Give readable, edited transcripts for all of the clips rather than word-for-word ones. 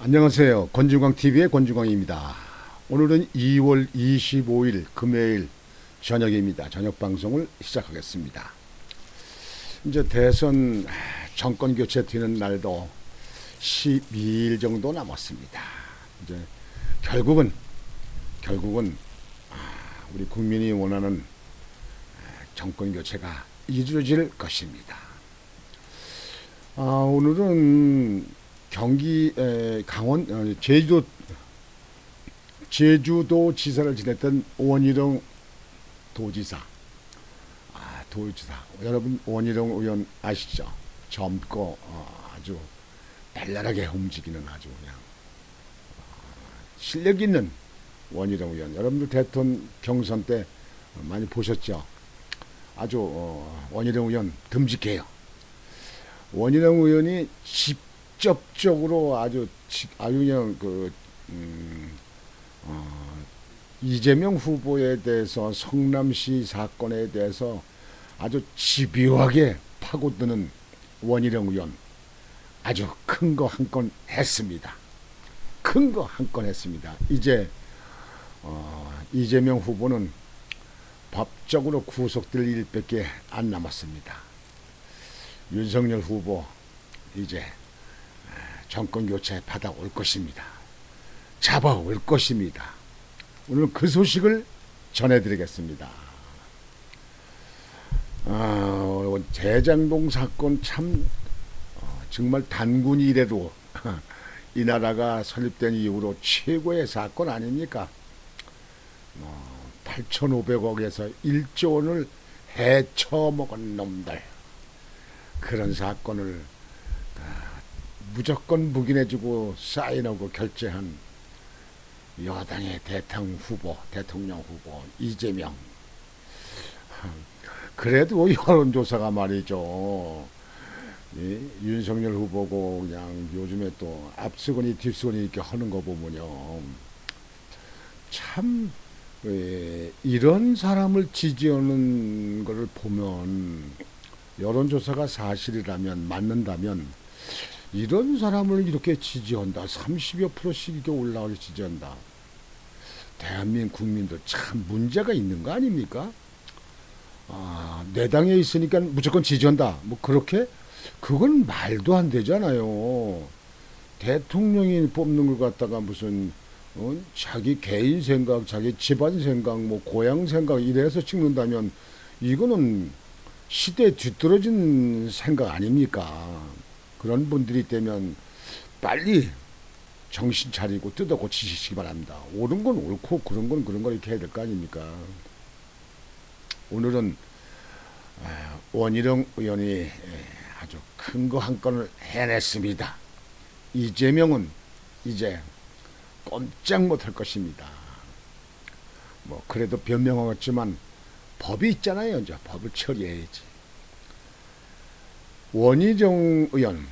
안녕하세요. 권중광TV의 권중광입니다. 오늘은 2월 25일 금요일 저녁입니다. 저녁 방송을 시작하겠습니다. 이제 대선 정권 교체 되는 날도 12일 정도 남았습니다. 이제 결국은 우리 국민이 원하는 정권 교체가 이루어질 것입니다. 오늘은 경기 강원 제주도 지사를 지냈던 원희룡 도지사, 여러분 원희룡 의원 아시죠? 젊고 아주 발랄하게 움직이는 아주 그냥 실력 있는 원희룡 의원. 여러분들 대통령 경선 때 많이 보셨죠? 아주 원희룡 의원 듬직해요. 원희룡 의원이 직접적으로 아주 그냥 이재명 후보에 대해서 성남시 사건에 대해서 아주 집요하게 파고드는 원희룡 의원, 아주 큰 거 한 건 했습니다. 큰 거 한 건 했습니다. 이제 이재명 후보는 법적으로 구속될 일밖에 안 남았습니다. 윤석열 후보 이제 정권 교체 받아올 것입니다. 잡아올 것입니다. 오늘 그 소식을 전해드리겠습니다. 대장동 사건 참 정말 단군이 이래도 이 나라가 설립된 이후로 최고의 사건 아닙니까? 8,500억에서 1조 원을 헤쳐먹은 놈들, 그런 사건을 무조건 묵인해주고 사인하고 결재한 여당의 대통령 후보 이재명. 그래도 여론조사가 말이죠, 윤석열 후보고 그냥 요즘에 또 앞서거니 뒤서거니 이렇게 하는 거 보면요, 참 이런 사람을 지지하는 것을 보면, 여론조사가 사실이라면, 맞는다면 이런 사람을 이렇게 지지한다, 30여 %씩 이렇게 올라가게 지지한다. 대한민국 국민들 참 문제가 있는 거 아닙니까? 내 당에 있으니까 무조건 지지한다, 뭐 그렇게? 그건 말도 안 되잖아요. 대통령이 뽑는 걸 갖다가 무슨 자기 개인 생각, 자기 집안 생각, 뭐 고향 생각 이래서 찍는다면 이거는 시대에 뒤떨어진 생각 아닙니까? 그런 분들이 되면 빨리 정신 차리고 뜯어 고치시기 바랍니다. 옳은 건 옳고 그런 건 그런 거 이렇게 해야 될 거 아닙니까? 오늘은 원희룡 의원이 아주 큰 거 한 건을 해냈습니다. 이재명은 이제 꼼짝 못할 것입니다. 뭐 그래도 변명하겠지만 법이 있잖아요. 이제 법을 처리해야지. 원희룡 의원,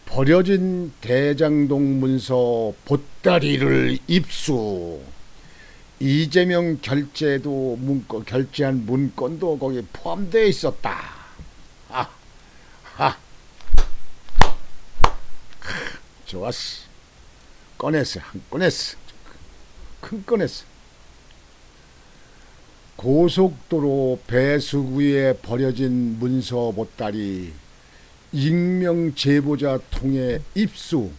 버려진 대장동 문서 보따리를 입수. 이재명 결제한 문건도 거기 포함되어 있었다. 좋았어. 꺼냈어. 꺼냈어. 큰 꺼냈어. 고속도로 배수구에 버려진 문서 보따리 익명 제보자 통해 입수.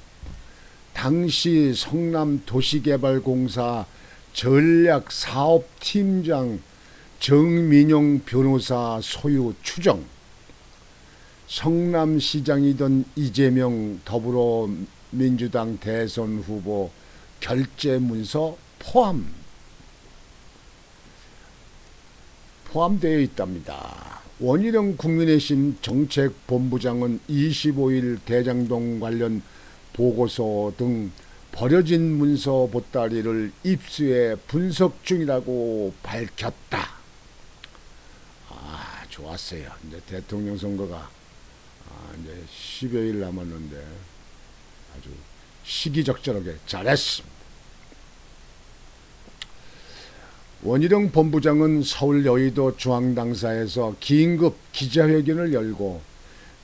당시 성남도시개발공사 전략사업팀장 정민용 변호사 소유 추정. 성남시장이던 이재명 더불어민주당 대선 후보 결제 문서 포함되어 있답니다. 원희룡 국민의힘 정책본부장은 25일 대장동 관련 보고서 등 버려진 문서 보따리를 입수해 분석 중이라고 밝혔다. 좋았어요. 이제 대통령 선거가 이제 10여일 남았는데 아주 시기적절하게 잘했습니다. 원희룡 본부장은 서울 여의도 중앙당사에서 긴급 기자회견을 열고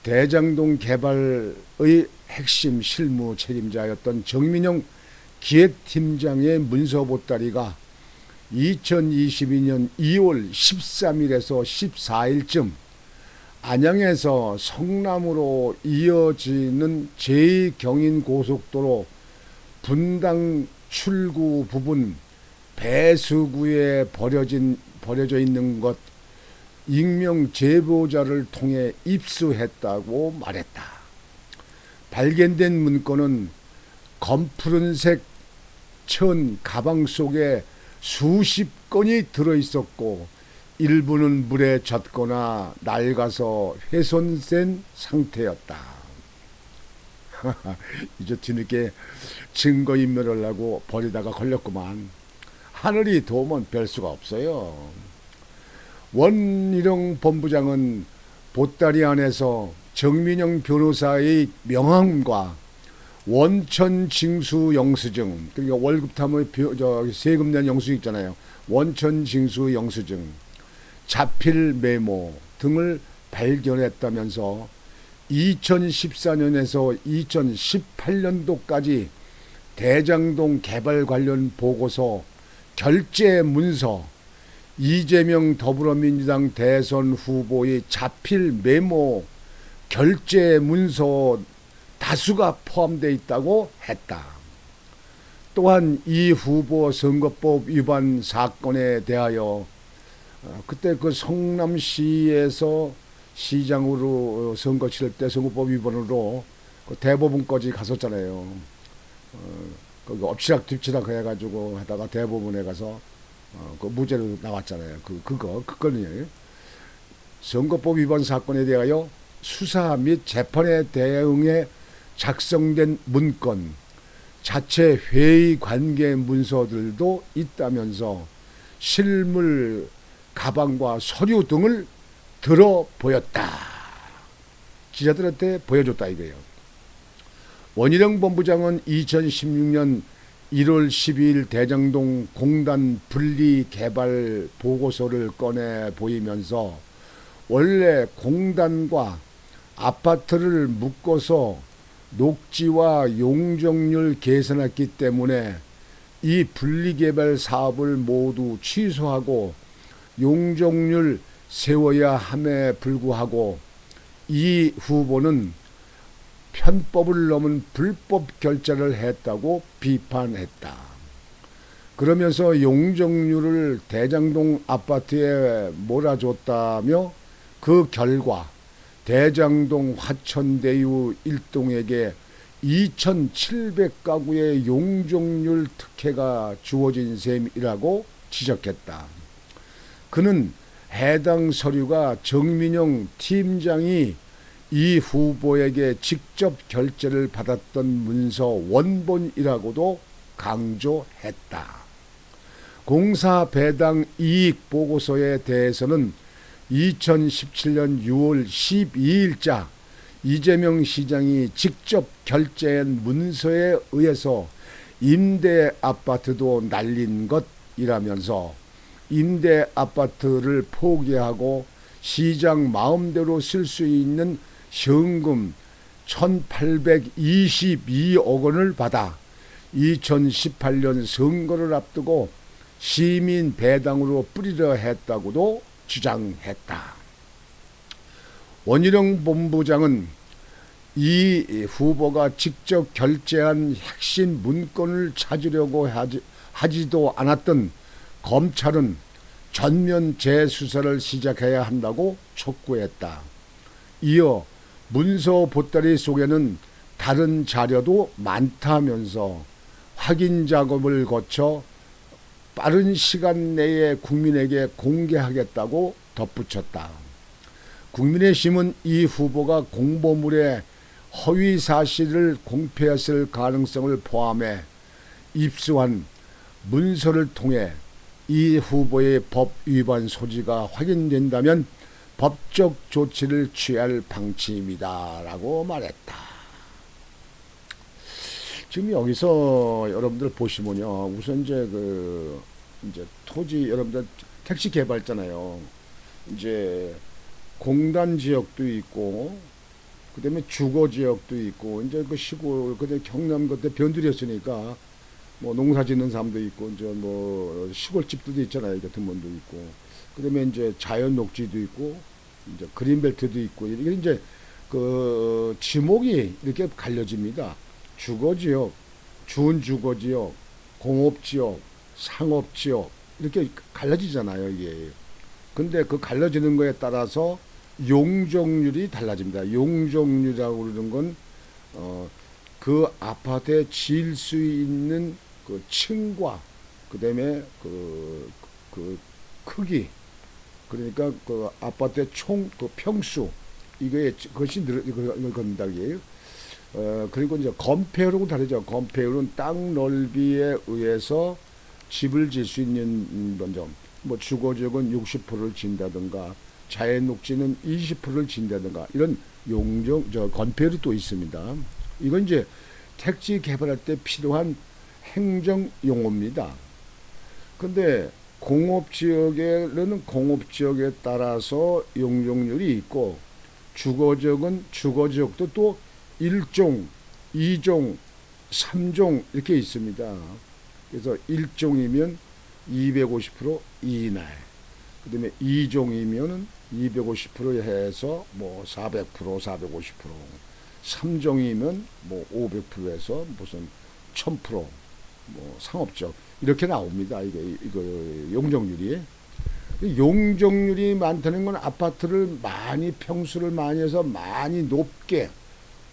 대장동 개발의 핵심 실무 책임자였던 정민영 기획팀장의 문서 보따리가 2022년 2월 13일에서 14일쯤 안양에서 성남으로 이어지는 제2경인고속도로 분당 출구 부분 배수구에 버려져 있는 것 익명 제보자를 통해 입수했다고 말했다. 발견된 문건은 검푸른색 천 가방 속에 수십 건이 들어있었고 일부는 물에 젖거나 낡아서 훼손된 상태였다. 이제 뒤늦게 증거인멸을 하고 버리다가 걸렸구만. 하늘이 도우면 별 수가 없어요. 원희룡 본부장은 보따리 안에서 정민영 변호사의 명함과 원천 징수 영수증, 그러니까 월급 탐의 세금 낸 영수증 있잖아요. 원천 징수 영수증, 자필 메모 등을 발견했다면서 2014년에서 2018년도까지 대장동 개발 관련 보고서, 결재 문서, 이재명 더불어민주당 대선 후보의 자필 메모, 결재 문서 다수가 포함되어 있다고 했다. 또한 이 후보 선거법 위반 사건에 대하여 그때 그 성남시에서 시장으로 선거 치를 때 선거법 위반으로 그 대법원까지 갔었잖아요. 그 엎치락 뒤치락 해가지고 하다가 대법원에 가서 그 무죄로 나왔잖아요. 그거는요. 선거법 위반 사건에 대하여 수사 및 재판에 대응해 작성된 문건, 자체 회의 관계 문서들도 있다면서 실물 가방과 서류 등을 들어 보였다. 기자들한테 보여줬다 이거예요. 원희룡 본부장은 2016년 1월 12일 대장동 공단 분리 개발 보고서를 꺼내 보이면서 원래 공단과 아파트를 묶어서 녹지와 용적률 계산했기 때문에 이 분리개발 사업을 모두 취소하고 용적률 세워야 함에 불구하고 이 후보는 편법을 넘은 불법 결제를 했다고 비판했다. 그러면서 용적률을 대장동 아파트에 몰아줬다며 그 결과 대장동 화천대유 일동에게 2,700가구의 용적률 특혜가 주어진 셈이라고 지적했다. 그는 해당 서류가 정민영 팀장이 이 후보에게 직접 결제를 받았던 문서 원본이라고도 강조했다. 공사 배당 이익 보고서에 대해서는 2017년 6월 12일자 이재명 시장이 직접 결제한 문서에 의해서 임대 아파트도 날린 것이라면서 임대 아파트를 포기하고 시장 마음대로 쓸 수 있는 현금 1,822억 원을 받아 2018년 선거를 앞두고 시민 배당으로 뿌리려 했다고도 주장했다. 원희룡 본부장은 이 후보가 직접 결제한 핵심 문건을 찾으려고 하지도 않았던 검찰은 전면 재수사를 시작해야 한다고 촉구했다. 이어 문서 보따리 속에는 다른 자료도 많다면서 확인 작업을 거쳐 빠른 시간 내에 국민에게 공개하겠다고 덧붙였다. 국민의힘은 이 후보가 공보물에 허위 사실을 공표했을 가능성을 포함해 입수한 문서를 통해 이 후보의 법 위반 소지가 확인된다면 법적 조치를 취할 방침이다 라고 말했다. 지금 여기서 여러분들 보시면요, 우선 이제 토지, 여러분들 택지 개발잖아요. 이제 공단 지역도 있고 그다음에 주거 지역도 있고 이제 그 시골 그다음에 경남 그때 변두리였으니까 뭐 농사 짓는 사람도 있고 이제 뭐 시골집들도 있잖아요. 같은 면도 있고 그다음에 이제 자연 녹지도 있고 이제 그린벨트도 있고 이게 이제 그 지목이 이렇게 갈려집니다. 주거 지역, 준주거 지역, 공업 지역, 상업 지역 이렇게 갈라지잖아요. 이게. 근데 그 갈라지는 거에 따라서 용적률이 달라집니다. 용적률이라고 그러는 건 그 아파트에 지을 수 있는 그 층과 그다음에 그 크기 그러니까 그 아파트의 총 그 평수 이거에 그것이 늘 겁니다. 이게. 그리고 이제 건폐율하고 다르죠. 건폐율은 땅 넓이에 의해서 집을 지을 수 있는 점. 뭐 주거지역은 60%를 진다든가 자연 녹지는 20%를 진다든가 이런 건폐율이 또 있습니다. 이건 이제 택지 개발할 때 필요한 행정 용어입니다. 근데 공업지역에는 공업지역에 따라서 용적률이 있고 주거지역은 주거지역도 또 1종, 2종, 3종 이렇게 있습니다. 그래서 1종이면 250% 이내, 그 다음에 2종이면 250% 해서 뭐 400%, 450%, 3종이면 뭐 500%에서 무슨 1000%, 뭐 상업적 이렇게 나옵니다. 이거 용적률이. 용적률이 많다는 건 아파트를 많이 평수를 많이 해서 많이 높게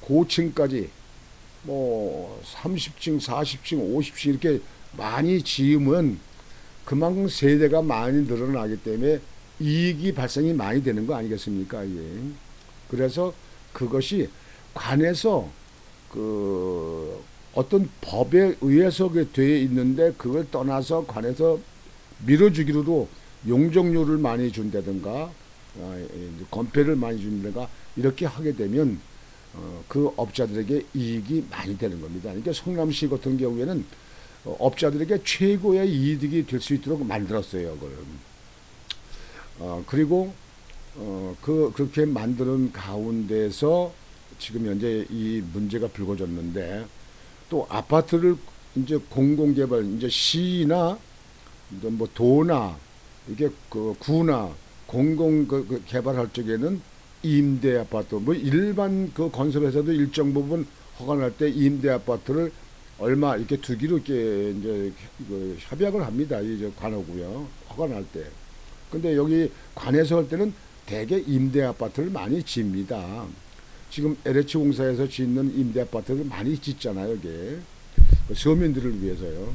고층까지 뭐 30층, 40층, 50층 이렇게 많이 지으면 그만큼 세대가 많이 늘어나기 때문에 이익이 발생이 많이 되는 거 아니겠습니까? 예. 그래서 그것이 관에서 그 어떤 법에 의해서 되어 있는데 그걸 떠나서 관에서 밀어주기로도 용적률을 많이 준다든가 건폐를 많이 준다든가 이렇게 하게 되면 그 업자들에게 이익이 많이 되는 겁니다. 그러니까 성남시 같은 경우에는 업자들에게 최고의 이득이 될 수 있도록 만들었어요. 그걸. 그리고 그렇게 만드는 가운데서 지금 현재 이 문제가 불거졌는데 또 아파트를 이제 공공개발 이제 시나 뭐 도나 이게 그 구나 공공 그 개발할 적에는 임대 아파트 뭐 일반 그 건설회사도 일정 부분 허가날 때 임대 아파트를 얼마 이렇게 두기로 이렇게 이제 그 협약을 합니다. 이제 관하고요 허가날 때. 근데 여기 관에서 할 때는 대개 임대 아파트를 많이 집니다. 지금 LH 공사에서 짓는 임대 아파트를 많이 짓잖아요. 이게 서민들을 위해서요.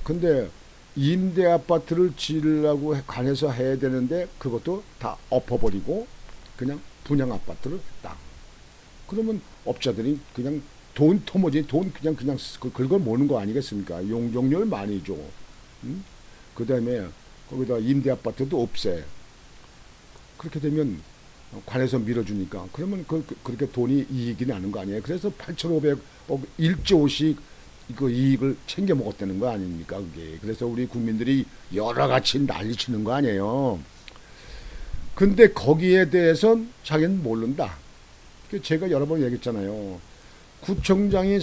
근데 임대 아파트를 지으려고 관해서 해야 되는데 그것도 다 엎어버리고 그냥 분양 아파트를 했다. 그러면 업자들이 그냥 돈 터머지 돈 그냥 긁어 모는 거 아니겠습니까? 용적률 많이 줘. 그 다음에 거기다 임대 아파트도 없애. 그렇게 되면 관에서 밀어주니까 그러면 그렇게 돈이 이익이 나는 거 아니에요? 그래서 8,500억 1조씩 그 이익을 챙겨 먹었다는 거 아닙니까? 그게. 그래서 우리 국민들이 여러 가지 난리치는 거 아니에요. 근데 거기에 대해선 자기는 모른다. 제가 여러 번 얘기했잖아요. 구청장이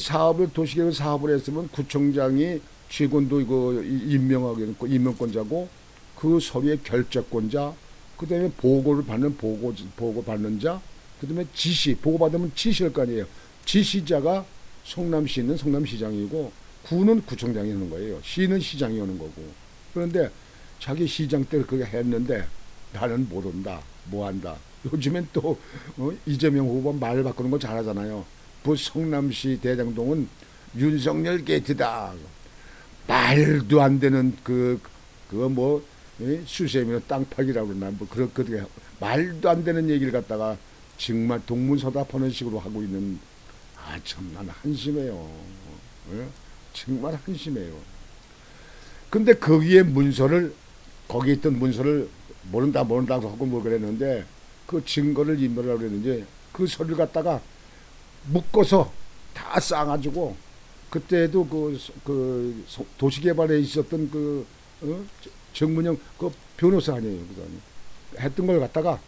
도시계획 사업을 했으면 구청장이 직원도 이거 임명권자고 그 서류의 결재권자, 그 다음에 보고를 받는 보고 받는 자, 그 다음에 보고 받으면 지시할 거 아니에요. 지시자가 성남시는 성남시장이고 구는 구청장이 하는 거예요. 시는 시장이 하는 거고. 그런데 자기 시장 때 그렇게 했는데 나는 모른다. 뭐한다. 요즘엔 또 이재명 후보 말 바꾸는 거 잘하잖아요. 성남시 대장동은 윤석열 게이트다. 말도 안 되는 그거 뭐 수세미나 땅파기라고 그러나 뭐 그렇게 말도 안 되는 얘기를 갖다가 정말 동문서답하는 식으로 하고 있는 참 나는 한심해요. 정말 한심해요. 근데 거기에 거기에 있던 문서를 모른다고 하고 뭐 그랬는데 그 증거를 인멸하려고 그랬는지 그 서류를 갖다가 묶어서 다 싸가지고 그때도 그 도시개발에 있었던 정문영 그 변호사 아니에요. 했던 걸 갖다가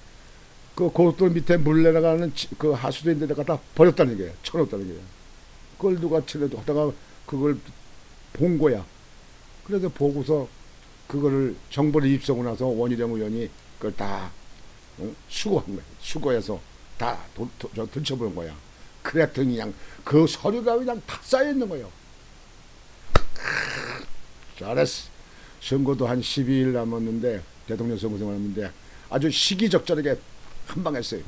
그 고속도로 밑에 물 내려가는 그 하수도 데다가 다 버렸다는 거예요. 쳐놓았다는 거예요. 그걸 누가 쳐내다가 그걸 본 거야. 그래서 보고서 그거를 정보를 입수하고 나서 원희룡 의원이 그걸 다 수거한 거야. 수거해서 다 들춰보는 거야. 그랬더니 그냥 그 서류가 그냥 다 쌓여 있는 거예요. 잘했어. 선거도 한 12일 남았는데, 대통령 선거 남았는데 아주 시기적절하게 한방 했어요.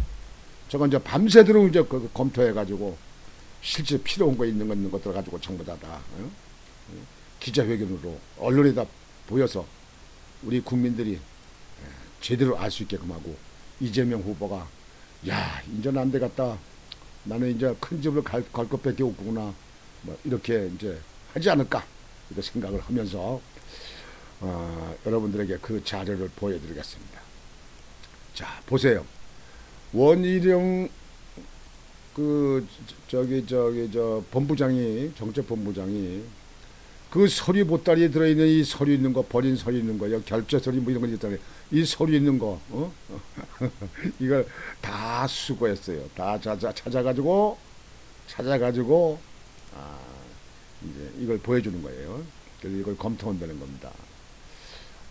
저건 이제 밤새도록 이제 그 검토해가지고 실제 필요한 거 있는 것들 가지고 전부 다 기자회견으로 언론에다 보여서 우리 국민들이 제대로 알 수 있게끔 하고, 이재명 후보가 야 이제는 안 되겠다, 나는 이제 큰 집을 갈 것밖에 없구나, 뭐 이렇게 이제 하지 않을까 이렇게 생각을 하면서 여러분들에게 그 자료를 보여드리겠습니다. 자 보세요. 원희룡 본부장이, 정책본부장이 그 서류 보따리에 들어있는 이 서류 있는 거, 버린 서류 있는 거, 결제 서류 뭐 이런 거 있잖아요. 이 서류 있는 거, 이걸 다 수거했어요. 다 찾아가지고 이제 이걸 보여주는 거예요. 그래서 이걸 검토한다는 겁니다.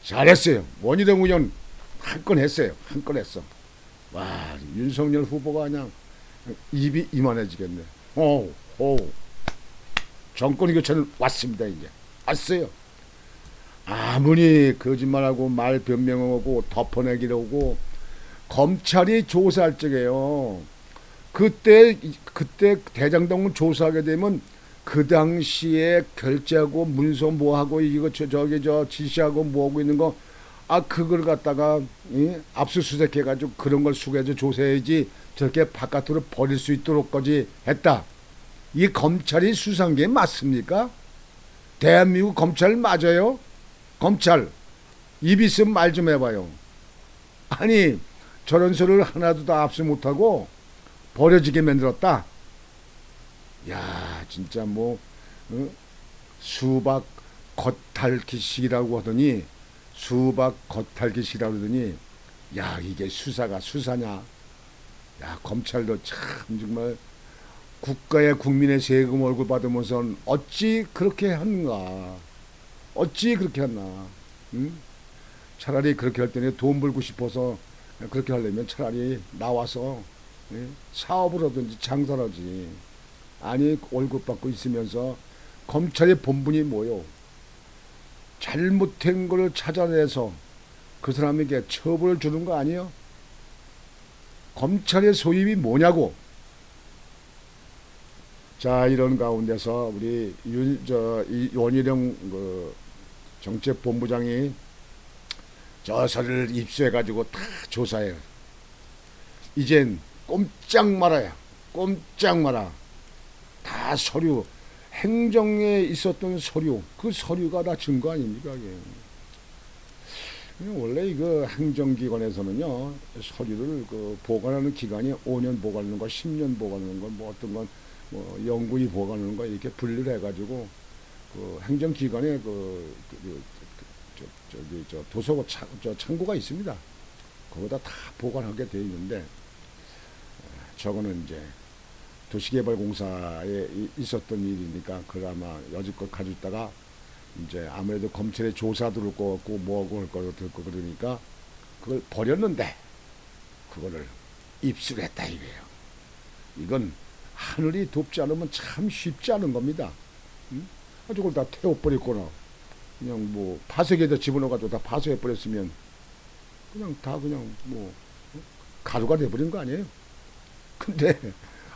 잘했어요. 원희룡 의원 한 건 했어요. 한 건 했어. 와, 윤석열 후보가 그냥 입이 이만해지겠네. 정권 교체는 왔습니다. 이제 왔어요. 아무리 거짓말하고 말 변명하고 덮어내기로 하고 검찰이 조사할 적에요. 그때 대장동을 조사하게 되면 그 당시에 결제하고 문서 뭐하고 이거 지시하고 뭐하고 있는 거, 그걸 갖다가 압수수색해가지고 그런 걸 수거해서 조사해야지 저렇게 바깥으로 버릴 수 있도록까지 했다. 이 검찰이 수사한 게 맞습니까? 대한민국 검찰 맞아요? 검찰 입 있으면 말 좀 해봐요. 아니 저런 소리를 하나도 다 압수 못하고 버려지게 만들었다. 야 진짜 뭐 수박 겉핥기식이라고 하더니, 야 이게 수사가 수사냐. 야 검찰도 참 정말 국가의 국민의 세금 월급 받으면서 어찌 그렇게 하는가. 어찌 그렇게 했나. 응? 차라리 그렇게 할 때는 돈 벌고 싶어서 그렇게 하려면 차라리 나와서 사업을 하든지 장사를 하지. 아니 월급 받고 있으면서 검찰의 본분이 뭐요? 잘못된 걸 찾아내서 그 사람에게 처벌을 주는 거 아니에요? 검찰의 소임이 뭐냐고. 자 이런 가운데서 우리 이 원희룡 정책본부장이 저 서류를 입수해가지고 다 조사해요. 이젠 꼼짝 말아야. 꼼짝 마라. 다 서류, 행정에 있었던 서류, 그 서류가 다 증거 아닙니까? 이게. 원래 이거 행정기관에서는요, 서류를 보관하는 기간이 5년 보관하는 거, 10년 보관하는 거, 뭐 어떤 건 뭐 영구히 보관하는 거 이렇게 분리를 해가지고 그 행정기관에 도서 창고가 있습니다. 거기다 다 보관하게 되어 있는데, 저거는 이제 도시개발공사에 있었던 일이니까 그걸 아마 여지껏 가지고 있다가 이제 아무래도 검찰의 조사 들을 거 같고 뭐하고 할 거 들고 그러니까 그걸 버렸는데 그거를 입수를 했다 이거예요. 이건 하늘이 돕지 않으면 참 쉽지 않은 겁니다. 응? 저걸 다 태워버렸거나 그냥 뭐 파쇄기에다 집어넣어가지고 다 파쇄해버렸으면 그냥 다 그냥 뭐 가루가 돼버린 거 아니에요. 근데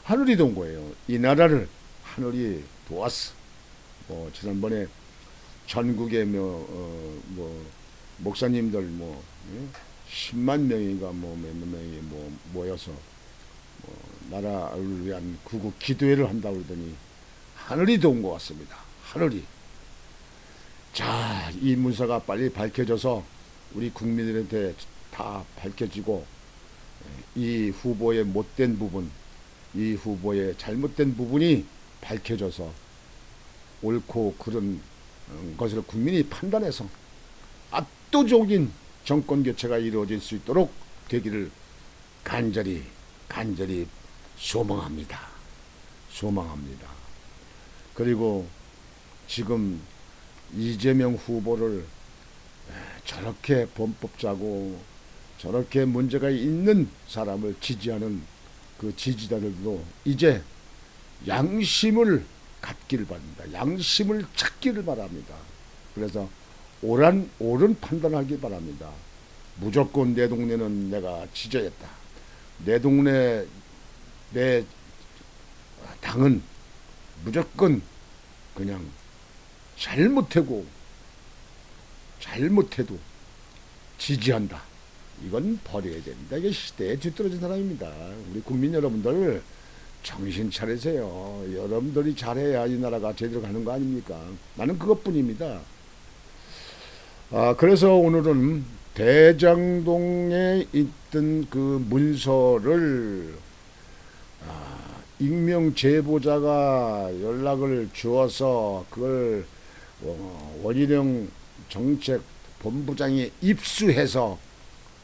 하늘이 도운 거예요. 이 나라를 하늘이 도왔어. 뭐 지난번에 전국에 목사님들 10만 명인가 몇 명이 모여서 나라를 위한 구국 기도회를 한다고 그러더니 하늘이 도운 것 같습니다. 하늘이. 자, 이 문서가 빨리 밝혀져서 우리 국민들한테 다 밝혀지고 이 후보의 못된 부분, 이 후보의 잘못된 부분이 밝혀져서 옳고 그른 것을 국민이 판단해서 압도적인 정권 교체가 이루어질 수 있도록 되기를 간절히 간절히 소망합니다. 소망합니다. 그리고 지금 이재명 후보를 저렇게 범법 자고 저렇게 문제가 있는 사람을 지지하는 그 지지자들도 이제 양심을 갖기를 바랍니다. 양심을 찾기를 바랍니다. 그래서 옳은 판단하기 바랍니다. 무조건 내 동네는 내가 지져야겠다. 내 동네 내 당은 무조건 그냥 잘못해도 지지한다. 이건 버려야 됩니다. 이게 시대에 뒤떨어진 사람입니다. 우리 국민 여러분들 정신 차리세요. 여러분들이 잘해야 이 나라가 제대로 가는 거 아닙니까? 나는 그것뿐입니다. 그래서 오늘은 대장동에 있던 그 문서를 익명 제보자가 연락을 주어서 그걸 원희룡 정책본부장이 입수해서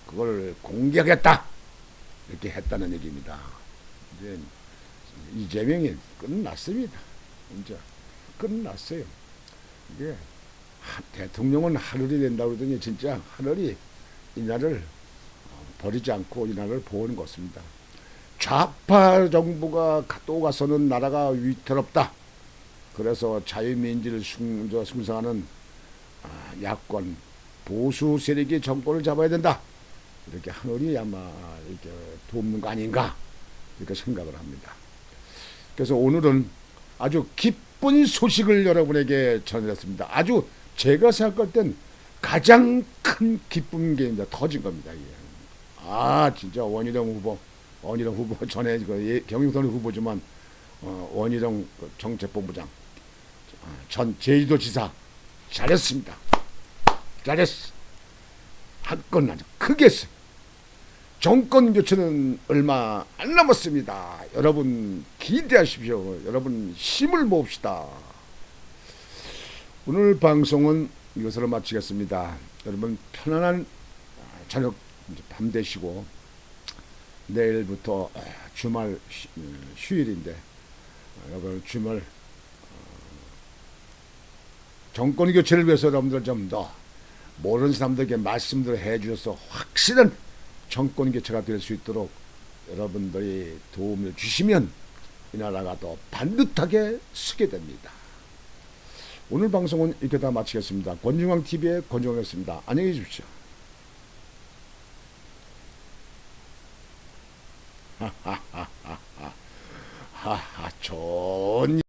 그걸 공개하겠다 이렇게 했다는 얘기입니다. 이제 이재명이 끝났습니다. 이제 끝났어요. 이게 대통령은 하늘이 된다고 그러더니 진짜 하늘이 이 나라를 버리지 않고 이 나라를 보는 것입니다. 좌파 정부가 또 가서는 나라가 위태롭다. 그래서 자유민주를 숭상하는 야권 보수 세력이 정권을 잡아야 된다. 이렇게 하늘이 아마 이렇게 돕는 거 아닌가 이렇게 생각을 합니다. 그래서 오늘은 아주 기쁜 소식을 여러분에게 전해드렸습니다. 아주 제가 생각할 땐 가장 큰 기쁜 게입니다. 터진 겁니다. 이게. 진짜 원희룡 후보 전에 경영선 후보지만 원희룡 정책본부장 전 제주도지사 잘했습니다. 잘했어. 한 건 아주 크게 했어요. 정권 교체는 얼마 안 남았습니다. 여러분 기대하십시오. 여러분 힘을 모읍시다. 오늘 방송은 이것으로 마치겠습니다. 여러분 편안한 저녁 밤 되시고 내일부터 주말 휴일인데 여러분 주말 정권 교체를 위해서 여러분들 좀 더 모르는 사람들에게 말씀들을 해주셔서 확실한 정권 교체가 될 수 있도록 여러분들이 도움을 주시면 이 나라가 더 반듯하게 서게 됩니다. 오늘 방송은 이렇게 다 마치겠습니다. 권중광TV의 권중광이었습니다. 안녕히 계십시오. 하하하하하 좋은